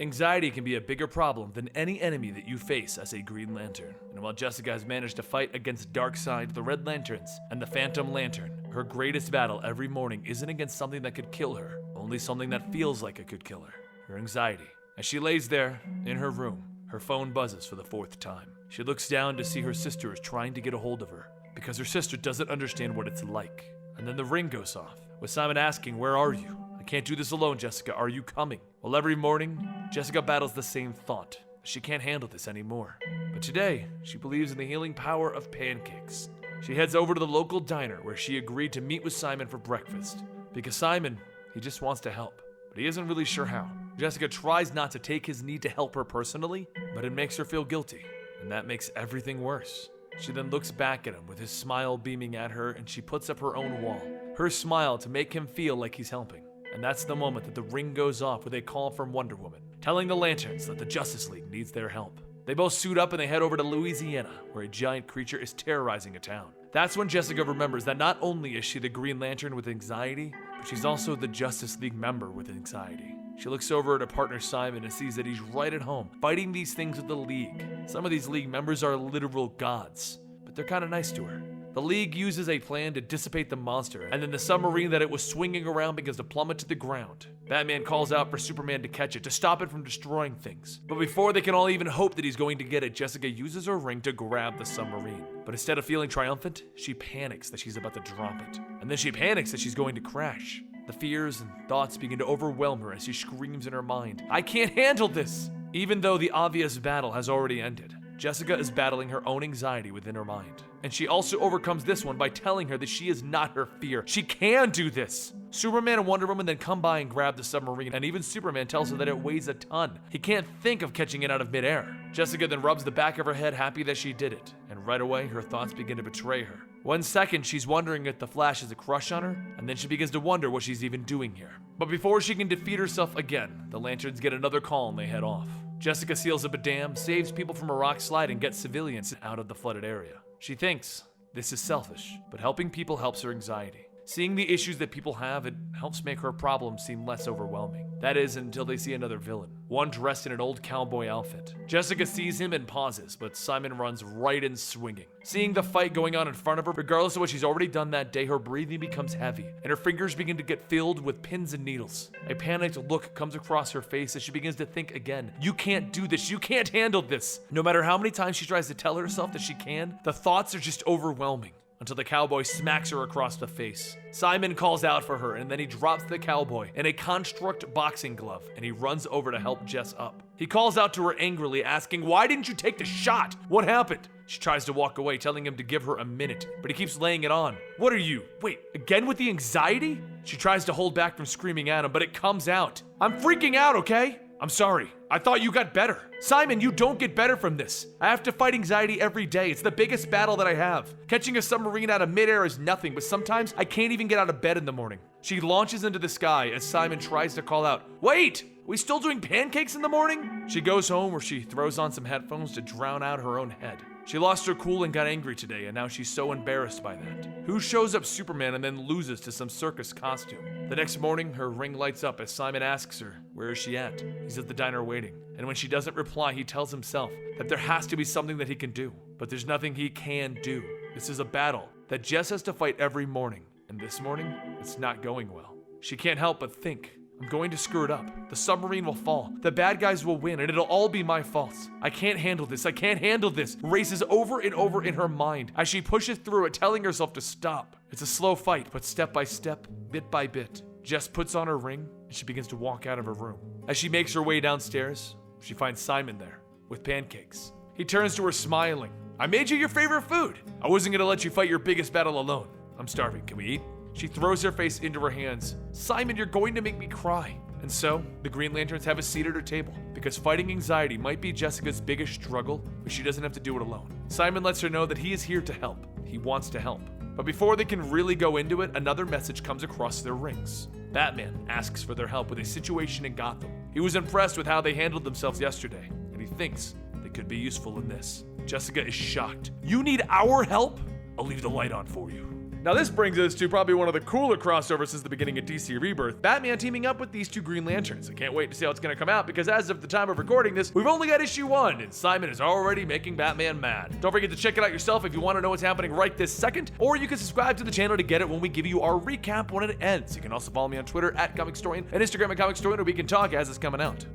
Anxiety can be a bigger problem than any enemy that you face as a Green Lantern. And while Jessica has managed to fight against Darkseid, the Red Lanterns, and the Phantom Lantern, her greatest battle every morning isn't against something that could kill her, only something that feels like it could kill her anxiety. As she lays there, in her room, her phone buzzes for the 4th time. She looks down to see her sister is trying to get a hold of her, because her sister doesn't understand what it's like. And then the ring goes off, with Simon asking, "Where are you? I can't do this alone, Jessica. Are you coming?" Well, every morning, Jessica battles the same thought. She can't handle this anymore. But today, she believes in the healing power of pancakes. She heads over to the local diner where she agreed to meet with Simon for breakfast. Because Simon, he just wants to help, but he isn't really sure how. Jessica tries not to take his need to help her personally, but it makes her feel guilty, and that makes everything worse. She then looks back at him with his smile beaming at her, and she puts up her own wall, her smile to make him feel like he's helping. And that's the moment that the ring goes off with a call from Wonder Woman, telling the Lanterns that the Justice League needs their help. They both suit up and they head over to Louisiana, where a giant creature is terrorizing a town. That's when Jessica remembers that not only is she the Green Lantern with anxiety, but she's also the Justice League member with anxiety. She looks over at her partner Simon and sees that he's right at home, fighting these things with the League. Some of these League members are literal gods, but they're kind of nice to her. The League uses a plan to dissipate the monster, and then the submarine that it was swinging around begins to plummet to the ground. Batman calls out for Superman to catch it, to stop it from destroying things. But before they can all even hope that he's going to get it, Jessica uses her ring to grab the submarine. But instead of feeling triumphant, she panics that she's about to drop it. And then she panics that she's going to crash. The fears and thoughts begin to overwhelm her as she screams in her mind, "I can't handle this!" Even though the obvious battle has already ended, Jessica is battling her own anxiety within her mind. And she also overcomes this one by telling her that she is not her fear. She can do this! Superman and Wonder Woman then come by and grab the submarine, and even Superman tells her that it weighs a ton. He can't think of catching it out of midair. Jessica then rubs the back of her head, happy that she did it, and right away her thoughts begin to betray her. 1 second she's wondering if the Flash has a crush on her, and then she begins to wonder what she's even doing here. But before she can defeat herself again, the Lanterns get another call and they head off. Jessica seals up a dam, saves people from a rock slide, and gets civilians out of the flooded area. She thinks this is selfish, but helping people helps her anxiety. Seeing the issues that people have, it helps make her problems seem less overwhelming. That is, until they see another villain, one dressed in an old cowboy outfit. Jessica sees him and pauses, but Simon runs right in swinging. Seeing the fight going on in front of her, regardless of what she's already done that day, her breathing becomes heavy, and her fingers begin to get filled with pins and needles. A panicked look comes across her face as she begins to think again. You can't do this. You can't handle this. No matter how many times she tries to tell herself that she can, the thoughts are just overwhelming. Until the cowboy smacks her across the face. Simon calls out for her, and then he drops the cowboy in a construct boxing glove, and he runs over to help Jess up. He calls out to her angrily, asking, "Why didn't you take the shot? What happened?" She tries to walk away, telling him to give her a minute, but he keeps laying it on. "What are you? Wait, again with the anxiety?" She tries to hold back from screaming at him, but it comes out. "I'm freaking out, okay? I'm sorry. I thought you got better. Simon, you don't get better from this. I have to fight anxiety every day. It's the biggest battle that I have. Catching a submarine out of midair is nothing, but sometimes I can't even get out of bed in the morning." She launches into the sky as Simon tries to call out, "Wait! We still doing pancakes in the morning?" She goes home where she throws on some headphones to drown out her own head. She lost her cool and got angry today, and now she's so embarrassed by that. Who shows up Superman and then loses to some circus costume? The next morning, her ring lights up as Simon asks her, where is she at? He's at the diner waiting. And when she doesn't reply, he tells himself that there has to be something that he can do. But there's nothing he can do. This is a battle that Jess has to fight every morning. And this morning, it's not going well. She can't help but think, I'm going to screw it up. The submarine will fall. The bad guys will win, and it'll all be my fault. I can't handle this. I can't handle this. Races over and over in her mind as she pushes through it, telling herself to stop. It's a slow fight, but step by step, bit by bit. Jess puts on her ring, and she begins to walk out of her room. As she makes her way downstairs, she finds Simon there with pancakes. He turns to her smiling. "I made you your favorite food. I wasn't gonna let you fight your biggest battle alone. I'm starving. Can we eat?" She throws her face into her hands. "Simon, you're going to make me cry." And so, the Green Lanterns have a seat at her table, because fighting anxiety might be Jessica's biggest struggle, but she doesn't have to do it alone. Simon lets her know that he is here to help. He wants to help. But before they can really go into it, another message comes across their rings. Batman asks for their help with a situation in Gotham. He was impressed with how they handled themselves yesterday, and he thinks they could be useful in this. Jessica is shocked. "You need our help? I'll leave the light on for you." Now this brings us to probably one of the cooler crossovers since the beginning of DC Rebirth, Batman teaming up with these two Green Lanterns. I can't wait to see how it's going to come out because as of the time of recording this, we've only got issue 1 and Simon is already making Batman mad. Don't forget to check it out yourself if you want to know what's happening right this second, or you can subscribe to the channel to get it when we give you our recap when it ends. You can also follow me on Twitter at Comicstorian and Instagram at Comicstorian, where we can talk as it's coming out.